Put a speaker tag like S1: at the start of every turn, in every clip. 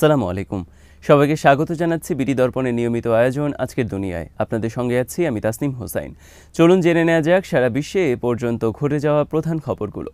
S1: আসসালামু আলাইকুম। সবাইকে স্বাগত জানাচ্ছি বিডি দর্পণের নিয়মিত আয়োজন আজকের দুনিয়ায়। আপনাদের সঙ্গে আছি আমি তাসনিম হোসাইন। চলুন জেনে নেওয়া যাক সারা বিশ্বে এ পর্যন্ত ঘটে যাওয়া প্রধান খবরগুলো।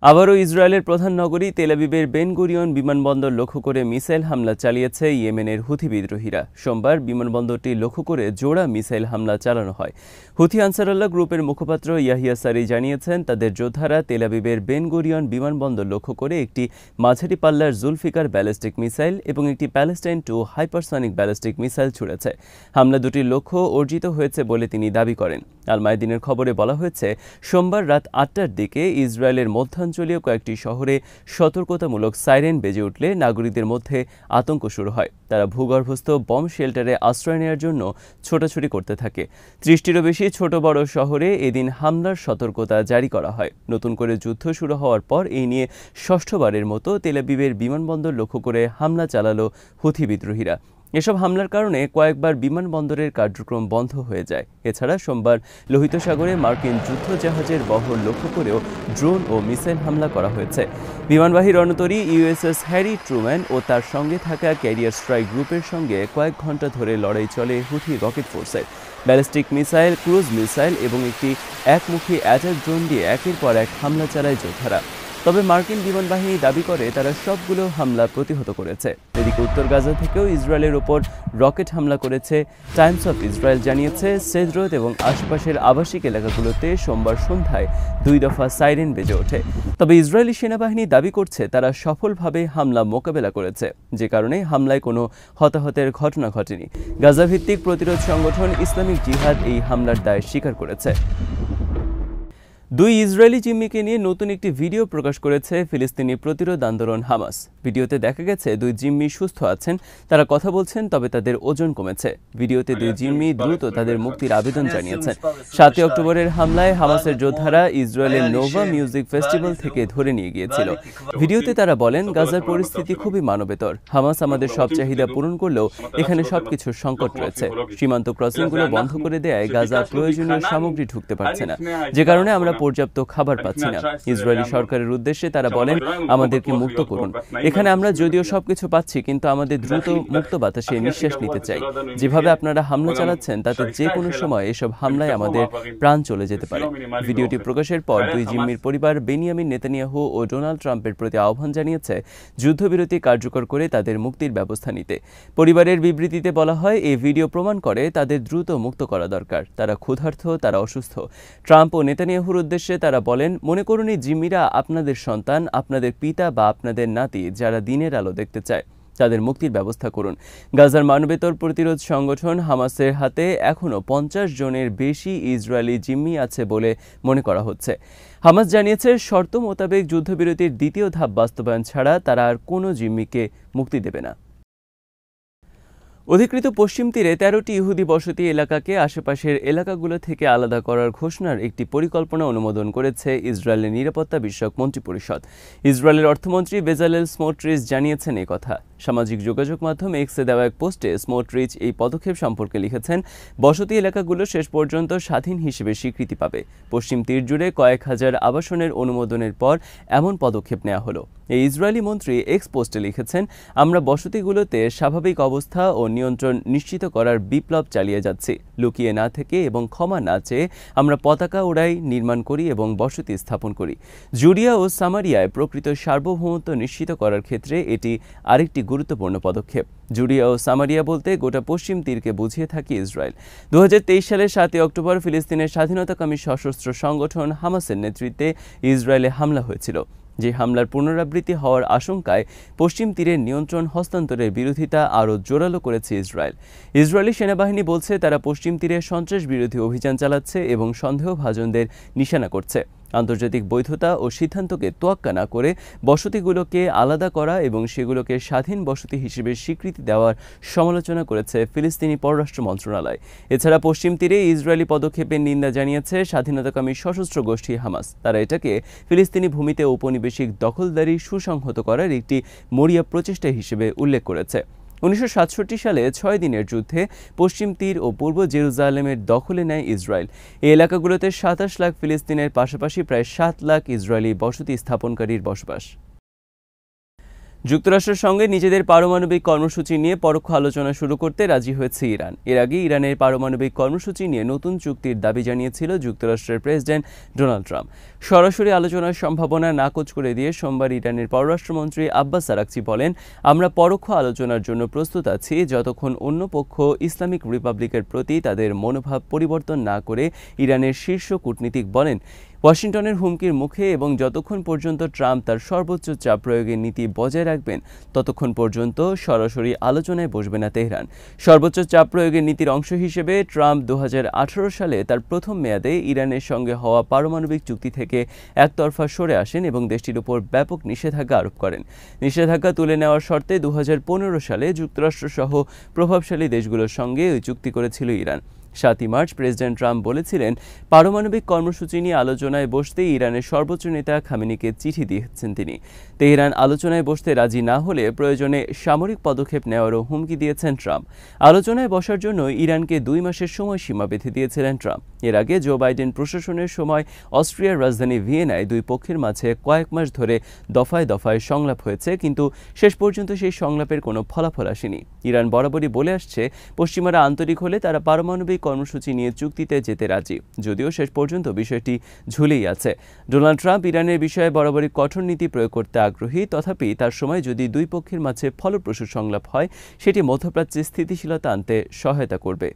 S1: আবারও ইসরায়েলের প্রধান নগরী তেল আবিবের বেন গুরিয়ন বিমানবন্দর লক্ষ্য করে মিসাইল হামলা চালিয়েছে ইয়েমেনের হুথি বিদ্রোহীরা। সোমবার বিমানবন্দরটি লক্ষ্য করে জোড়া মিসাইল হামলা চালানো হয়। হুথি আনসারুল্লাহ গ্রুপের মুখপাত্র ইয়াহিয়া সারি জানিয়েছেন, তাদের যোদ্ধারা তেল আবিবের বেন গুরিয়ন বিমানবন্দর লক্ষ্য করে একটি মাঝারি পাল্লার জুলফিকার ব্যালিস্টিক মিসাইল এবং একটি প্যালেস্টাইন 2 হাইপারসনিক ব্যালিস্টিক মিসাইল ছুড়েছে। হামলা দুটির লক্ষ্য অর্জিত হয়েছে বলে তিনি দাবি করেন। আল মায়াদিনের খবরে বলা হয়েছে, সোমবার রাত 8টার দিকে ইসরায়েলের মধ্যাঞ্চলীয় কয়েকটি শহরে সতর্কতামূলক সাইরেন বেজে উঠলে নাগরিকদের মধ্যে আতঙ্ক শুরু হয়। তারা ভূগর্ভস্থ বম শেল্টারে আশ্রয় নেওয়ার জন্য ছোটাছুটি করতে থাকে। 30টিরও বেশি ছোট বড় শহরে এদিন হামলার সতর্কতা জারি করা হয়। নতুন করে যুদ্ধ শুরু হওয়ার পর এই নিয়ে ষষ্ঠবারের মতো তেল আবিবের বিমানবন্দর লক্ষ্য করে হামলা চালালো হুথি বিদ্রোহীরা। এসব হামলার কারণে কয়েকবার বিমানবন্দরের কার্যক্রম বন্ধ হয়ে যায়। এছাড়া সোমবার লোহিত সাগরে মার্কিন যুদ্ধজাহাজের বহর লক্ষ্য করেও ড্রোন ও মিসাইল হামলা করা হয়েছে। বিমানবাহী রণতরী ইউএসএস হ্যারি ট্রুম্যান ও তার সঙ্গে থাকা ক্যারিয়ার স্ট্রাইক গ্রুপের সঙ্গে কয়েক ঘন্টা ধরে লড়াই চলে হুথি রকেট ফোর্সের। ব্যালিস্টিক মিসাইল, ক্রুজ মিসাইল এবং একটি একমুখী অ্যাটাক ড্রোন দিয়ে একের পর এক হামলা চালায় যোদ্ধারা। তবে মার্কিন বিমান বাহিনী দাবি করে তারা সবগুলো হামলা প্রতিহত করেছে। এদিকে উত্তর গাজা থেকেও ইসরায়েলের ওপর রকেট হামলা করেছে। টাইমস অফ ইসরায়েল জানিয়েছে, সেদরত এবং আশপাশের আবাসিক এলাকাগুলোতে সোমবার সন্ধ্যায় 2 দফা সাইরেন বেজে ওঠে। তবে ইসরায়েলি সেনাবাহিনী দাবি করছে তারা সফলভাবে হামলা মোকাবেলা করেছে, যে কারণে হামলায় কোনো হতাহতের ঘটনা ঘটেনি। গাজা ভিত্তিক প্রতিরোধ সংগঠন ইসলামিক জিহাদ এই হামলার দায় স্বীকার করেছে। 2 ইসরায়েলি জিম্মিকে নিয়ে নতুন একটি ভিডিও প্রকাশ করেছে ফিলিস্তিনি প্রতিরোধ আন্দোলন হামাস। ভিডিওতে দেখা গেছে 2 জিম্মি সুস্থ আছেন, তারা কথা বলছেন, তবে তাদের ওজন কমেছে। ভিডিওতে 2 জিম্মি দ্রুত তাদের মুক্তির আবেদন জানিয়েছেন। 7 অক্টোবরের হামলায় হামাসের যোদ্ধারা ইসরায়েলের নোভা মিউজিক ফেস্টিভ্যাল থেকে ধরে নিয়ে গিয়েছিল। ভিডিওতে তারা বলেন, গাজার পরিস্থিতি খুবই মানবেতর। হামাস আমাদের সব চাহিদা পূরণ করলেও এখানে সবকিছুর সংকট রয়েছে। সীমান্ত ক্রসিংগুলো বন্ধ করে দেয়ায় গাজা প্রয়োজনীয় সামগ্রী ঢুকতে পারছে না, যে কারণে আমরা পর্যাপ্ত খাবার পাচ্ছি না। ইসরায়েলি সরকারের উদ্দেশ্যে তারা বলেন, আমাদেরকে মুক্ত করুন। এখানে আমরা যদিও সবকিছু পাচ্ছি, কিন্তু আমাদের দ্রুত মুক্ত বাতাসে নিঃশ্বাস নিতে চাই। যেভাবে আপনারা হামলা চালাচ্ছেন তাতে যে কোনো সময় এসব হামলায় আমাদের প্রাণ চলে যেতে পারে। ভিডিওটি প্রকাশের পর 2 জিম্মির পরিবার বেনিয়ামিন নেতানিয়াহু ও ডোনাল্ড ট্রাম্পের প্রতি আহ্বান জানিয়েছে যুদ্ধবিরতি কার্যকর করে তাদের মুক্তির ব্যবস্থা নিতে। পরিবারের বিবৃতিতে বলা হয়, এই ভিডিও প্রমাণ করে তাদের দ্রুত মুক্ত করা দরকার। তারা ক্ষুধার্ত, তারা অসুস্থ। ট্রাম্প ও নেতানিয়াহুর উদ্দেশ্যে তারা বলেন, মনে করুন এই জিম্মিরা আপনাদের সন্তান, আপনাদের পিতা বা আপনাদের নাতি, যারা দিনের আলো দেখতে চায়। তাদের মুক্তির ব্যবস্থা করুন। গাজার মানবেতর প্রতিরোধ সংগঠন হামাসের হাতে এখনও 50 জনের বেশি ইসরায়েলি জিম্মি আছে বলে মনে করা হচ্ছে। হামাস জানিয়েছে, শর্ত মোতাবেক যুদ্ধবিরতির দ্বিতীয় ধাপ বাস্তবায়ন ছাড়া তারা আর কোনো জিম্মিকে মুক্তি দেবে না। অধিকৃত পশ্চিম তীরে 13টি ইহুদি বসতি এলাকাকে আশেপাশের এলাকাগুলো থেকে আলাদা করার ঘোষণার একটি পরিকল্পনা অনুমোদন করেছে ইসরায়েলের নিরাপত্তা বিষয়ক মন্ত্রিপরিষদ। ইসরায়েলের অর্থমন্ত্রী বেজালেল স্মোট্রিচ জানিয়েছেন এই কথা। সামাজিক যোগাযোগ মাধ্যম এক্সে দেওয়া এক পোস্টে স্মোট্রিচ এই পদক্ষেপ সম্পর্কে লিখেছেন, বসতি এলাকাগুলো শেষ পর্যন্ত স্বাধীন হিসেবে স্বীকৃতি পাবে। পশ্চিম তীর জুড়ে কয়েক হাজার আবাসনের অনুমোদনের পর এমন পদক্ষেপ নেওয়া হলো। এই ইসরায়েলি মন্ত্রী এক্স পোস্টে লিখেছেন, আমরা বসতিগুলোতে স্বাভাবিক অবস্থা ও নিয়ন্ত্রণ নিশ্চিত করার বিপ্লব চালিয়ে যাচ্ছি। লুকিয়ে না থেকে এবং ক্ষমা না চেয়ে আমরা পতাকা ওড়াই, নির্মাণ করি এবং বসতি স্থাপন করি। জুডিয়া ও সামারিয়ায় প্রকৃত সার্বভৌমত্ব নিশ্চিত করার ক্ষেত্রে এটি আরেকটি গুরুত্বপূর্ণ পদক্ষেপ। জুডিয়া ও সামারিয়া বলতে গোটা পশ্চিম তীরকে বুঝিয়ে থাকে ইসরায়েল। 2023 সালের 7 অক্টোবর ফিলিস্তিনের স্বাধীনতাকামী সশস্ত্র সংগঠন হামাসের নেতৃত্বে ইসরায়েলে হামলা হয়েছিল। যে হামলার পুনরাবৃত্তি হওয়ার আশঙ্কায় পশ্চিম তীরের নিয়ন্ত্রণ হস্তান্তরের বিরোধিতা আরও জোরালো করেছে ইসরায়েল। ইসরায়েলি সেনাবাহিনী বলছে, তারা পশ্চিম তীরে সন্ত্রাস বিরোধী অভিযান চালাচ্ছে এবং সন্দেহভাজনদের নিশানা করছে। আন্তর্জাতিক বৈধতা ও সিদ্ধান্তকে তোয়াক্কা না করে বসতিগুলোকে আলাদা করা এবং সেগুলোকে স্বাধীন বসতি হিসেবে স্বীকৃতি দেওয়ার সমালোচনা করেছে ফিলিস্তিনি পররাষ্ট্র মন্ত্রণালয়। এছাড়া পশ্চিম তীরে ইসরায়েলি পদক্ষেপের নিন্দা জানিয়েছে স্বাধীনতাকামী সশস্ত্র গোষ্ঠী হামাস। তারা এটাকে ফিলিস্তিনি ভূমিতে ঔপনিবেশিক দখলদারি সুসংহত করার একটি মরিয়া প্রচেষ্টা হিসেবে উল্লেখ করেছে। 1967 সালে 6 দিনের যুদ্ধে পশ্চিম তীর ও পূর্ব জেরুজালেমের দখলে নেয় ইসরায়েল। এই এলাকাগুলোতে 27 লাখ ফিলিস্তিনের পাশাপাশি প্রায় 7 লাখ ইসরায়েলি বসতি স্থাপনকারীর বসবাস। যুক্তরাষ্ট্রের সঙ্গে নিজেদের পারমাণবিক কর্মসূচি নিয়ে পরোক্ষ আলোচনা শুরু করতে রাজি হয়েছে ইরান। এর আগে ইরানের পারমাণবিক কর্মসূচি নিয়ে নতুন চুক্তির দাবি জানিয়েছিল যুক্তরাষ্ট্রের প্রেসিডেন্ট ডোনাল্ড ট্রাম্প। সরাসরি আলোচনার সম্ভাবনা নাকচ করে দিয়ে সোমবার ইরানের পররাষ্ট্রমন্ত্রী আব্বাস আরাকচি বলেন, আমরা পরোক্ষ আলোচনার জন্য প্রস্তুত আছি যতক্ষণ অন্য পক্ষ ইসলামিক রিপাবলিকের প্রতি তাদের মনোভাব পরিবর্তন না করে। ইরানের শীর্ষ কূটনীতিক বলেন, ওয়াশিংটনের হুমকির মুখে এবং যতক্ষণ পর্যন্ত ট্রাম্প তার সর্বোচ্চ চাপ প্রয়োগের নীতি বজায় রাখবেন ততক্ষণ পর্যন্ত সরাসরি আলোচনায় বসবে না তেহরান। সর্বোচ্চ চাপ প্রয়োগের নীতির অংশ হিসেবে ট্রাম্প 2018 সালে তার প্রথম মেয়াদে ইরানের সঙ্গে হওয়া পারমাণবিক চুক্তি থেকে একতরফা সরে আসেন এবং দেশটির উপর ব্যাপক নিষেধাজ্ঞা আরোপ করেন। নিষেধাজ্ঞা তুলে নেওয়ার শর্তে 2015 সালে যুক্তরাষ্ট্রসহ প্রভাবশালী দেশগুলোর সঙ্গে ওই চুক্তি করেছিল ইরান। 7 মার্চ প্রেসিডেন্ট ট্রাম্প বলেছিলেন, পারমাণবিক কর্মসূচি নিয়ে আলোচনায় বসতে ইরানের সর্বোচ্চ নেতা খামেনিকে চিঠি দিয়েছেন তিনি। তেহরান আলোচনায় বসতে রাজি না হলে প্রয়োজনে সামরিক পদক্ষেপ নেওয়ারও হুমকি দিয়েছেন ট্রাম্প। আলোচনায় বসার জন্য ইরানকে 2 মাসের সময়সীমা বেঁধে দিয়েছিলেন ট্রাম্প। এর আগে জো বাইডেন প্রশাসনের সময় অস্ট্রিয়ার রাজধানী ভিয়েনায় দুই পক্ষের মাঝে কয়েক মাস ধরে দফায় দফায় সংলাপ হয়েছে, কিন্তু শেষ পর্যন্ত সেই সংলাপের কোনো ফলাফল আসেনি। ইরান বরাবরই বলে আসছে, পশ্চিমারা আন্তরিক হলে তারা পারমাণবিক কর্মসূচি নিয়ে চুক্তিতে যেতে রাজি, যদিও শেষ পর্যন্ত বিষয়টি ঝুলেই আছে। ডোনাল্ড ট্রাম্প ইরানের বিষয়ে বরাবরই কঠোর নীতি প্রয়োগ করতে আগ্রহী, তথাপি তার সময় যদি দুই পক্ষের মাঝে ফলপ্রসূ সংলাপ হয় সেটি মধ্যপ্রাচ্যে স্থিতিশীলতা আনতে সহায়তা করবে।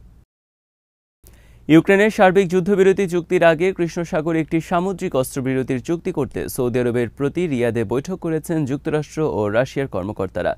S1: ইউক্রেনের সার্বিক যুদ্ধবিরতি চুক্তির আগে কৃষ্ণ সাগরে একটি সামুদ্রিক অস্ত্রবিরতির চুক্তি করতে সৌদি আরবের প্রতি রিয়াদে বৈঠক করেছেন যুক্তরাষ্ট্র ও রাশিয়ার কর্মকর্তারা।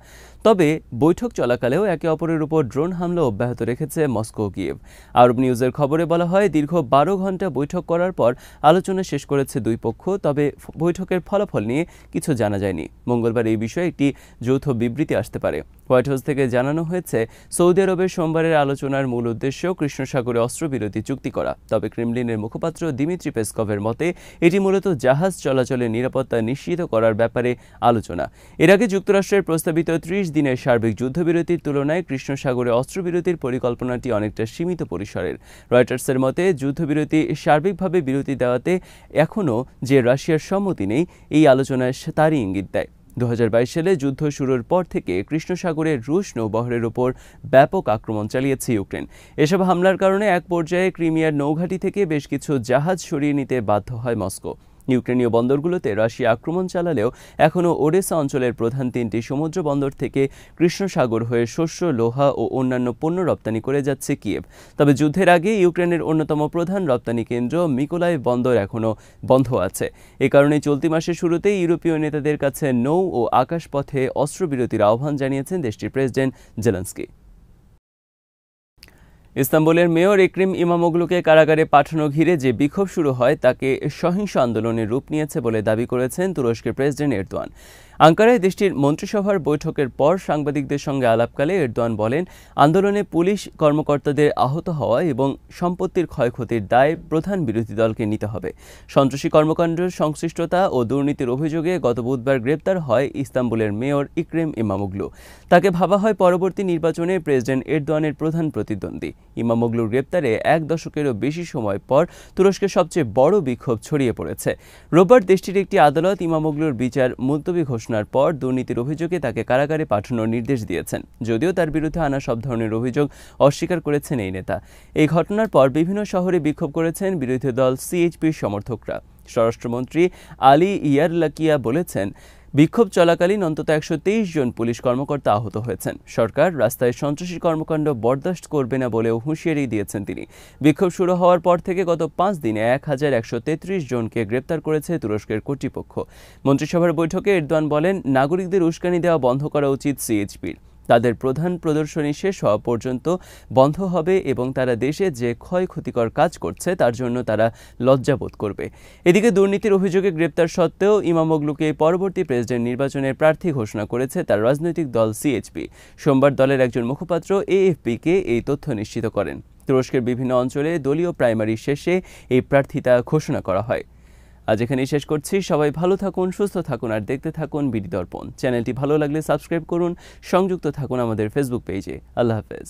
S1: তবে বৈঠক চলাকালেও একে অপরের উপর ড্রোন হামলা অব্যাহত রেখেছে মস্কো ও কিয়েভ। আরব নিউজের খবরে বলা হয়, দীর্ঘ 12 ঘণ্টা বৈঠক করার পর আলোচনা শেষ করেছে দুই পক্ষ, তবে বৈঠকের ফলাফল নিয়ে কিছু জানা যায়নি। মঙ্গলবার এই বিষয়ে একটি যৌথ বিবৃতি আসতে পারে। হোয়াইট হাউস থেকে জানানো হয়েছে, সৌদি আরবের সোমবারের আলোচনার মূল উদ্দেশ্য কৃষ্ণ সাগরে অস্ত্রবিরতি চুক্তি করা। তবে ক্রেমলিনের মুখপাত্র দিমিত্রি পেসকভের মতে এটি মূলত জাহাজ চলাচলের নিরাপত্তা নিশ্চিত করার ব্যাপারে আলোচনা। এর আগে যুক্তরাষ্ট্রের প্রস্তাবিত 30 দিনের সার্বিক যুদ্ধবিরতির তুলনায় কৃষ্ণ সাগরে অস্ত্রবিরতির পরিকল্পনাটি অনেকটা সীমিত পরিসরের। রয়টার্সের মতে যুদ্ধবিরতি সার্বিকভাবে বিরতি দেওয়াতে এখনও যে রাশিয়ার সম্মতি নেই, এই আলোচনায় তারই ইঙ্গিত দেয়। 2022 সালে যুদ্ধ শুরুর পর থেকে কৃষ্ণ সাগরে রুশ নৌবহরের ওপর ব্যাপক আক্রমণ চালিয়েছে ইউক্রেন। এসব হামলার কারণে এক পর্যায়ে ক্রিমিয়ার নৌঘাঁটি থেকে বেশ কিছু জাহাজ সরিয়ে নিতে বাধ্য হয় মস্কো। ইউক্রেনীয় বন্দরগুলোতে রাশিয়া আক্রমণ চালালেও এখনও ওডেসা অঞ্চলের প্রধান 3টি সমুদ্র বন্দর থেকে কৃষ্ণ সাগর হয়ে শস্য, লোহা ও অন্যান্য পণ্য রপ্তানি করে যাচ্ছে কিয়েভ। তবে যুদ্ধের আগে ইউক্রেনের অন্যতম প্রধান রপ্তানি কেন্দ্র মিকোলাইভ বন্দর এখনও বন্ধ আছে। এ কারণে চলতি মাসের শুরুতেই ইউরোপীয় নেতাদের কাছে নৌ ও আকাশপথে অস্ত্রবিরতির আহ্বান জানিয়েছেন দেশটির প্রেসিডেন্ট জেলেনস্কি। ইস্তাম্বুলের মেয়র ইকরিম ইমামোগলুকে কারাগারে পাঠানো ঘিরে যে বিক্ষোভ শুরু হয় তাকে সহিংস আন্দোলনের রূপ নিয়েছে বলে দাবি করেছেন তুরস্কের প্রেসিডেন্ট এরদোয়ান। আঙ্কারায় দেশটির মন্ত্রিসভার বৈঠকের পর সাংবাদিকদের সঙ্গে আলাপকালে এরদোয়ান বলেন, আন্দোলনে পুলিশ কর্মকর্তাদের আহত হওয়া এবং সম্পত্তির ক্ষয়ক্ষতির দায় প্রধান বিরোধী দলকে নিতে হবে। সন্ত্রাসী কর্মকাণ্ডের সংশ্লিষ্টতা ও দুর্নীতির অভিযোগে গত বুধবার গ্রেপ্তার হয় ইস্তাম্বুলের মেয়র ইকরিম ইমামোগলু। তাকে ভাবা হয় পরবর্তী নির্বাচনে প্রেসিডেন্ট এরদোয়ানের প্রধান প্রতিদ্বন্দ্বী। ইমামোগলুর গ্রেপ্তারে 1 দশকেরও বেশি সময় পর তুরস্কের সবচেয়ে বড় বিক্ষোভ ছড়িয়ে পড়েছে। রোববার দেশটির একটি আদালত ইমামোগলুর বিচার মুলতবি ঘোষণার পর দুর্নীতির অভিযোগে তাকে কারাগারে পাঠানোর নির্দেশ দিয়েছেন, যদিও তার বিরুদ্ধে আনা সব ধরনের অভিযোগ অস্বীকার করেছেন এই নেতা। এই ঘটনার পর বিভিন্ন শহরে বিক্ষোভ করেছেন বিরোধী দল সিএইচপির সমর্থকরা। স্বরাষ্ট্রমন্ত্রী আলী ইয়ারলাকিয়া বলেছেন, বিক্ষোভ চলাকালীন অন্তত 123 জন পুলিশ কর্মকর্তা আহত হয়েছেন। সরকার রাস্তায় সন্ত্রাসী কর্মকাণ্ড বরদাস্ত করবে না বলেও হুঁশিয়ারি দিয়েছেন তিনি। বিক্ষোভ শুরু হওয়ার পর থেকে গত 5 দিনে 1133 জনকে গ্রেপ্তার করেছে তুরস্কের কর্তৃপক্ষ। মন্ত্রিসভার বৈঠকে এরদোয়ান বলেন, নাগরিকদের উস্কানি দেওয়া বন্ধ করা উচিত সিএইচপির। তাদের প্রধান প্রদর্শনী শেষ হওয়া পর্যন্ত বন্ধ হবে এবং তারা দেশে যে ক্ষয়ক্ষতিকর কাজ করছে তার জন্য তারা লজ্জাবোধ করবে। এদিকে দুর্নীতির অভিযোগে গ্রেপ্তার সত্ত্বেও ইমামোগলুকে পরবর্তী প্রেসিডেন্ট নির্বাচনের প্রার্থী ঘোষণা করেছে তার রাজনৈতিক দল সিএইচপি। সোমবার দলের একজন মুখপাত্র এএফপিকে এই তথ্য নিশ্চিত করেন। তুরস্কের বিভিন্ন অঞ্চলে দলীয় প্রাইমারি শেষে এই প্রার্থিতা ঘোষণা করা হয়। আজ এখানেই শেষ করছি। সবাই ভালো থাকুন, সুস্থ থাকুন আর দেখতে থাকুন বিডি দর্পণ। চ্যানেলটি ভালো লাগলে সাবস্ক্রাইব করুন, সংযুক্ত থাকুন আমাদের ফেসবুক পেজে। আল্লাহ হাফেজ।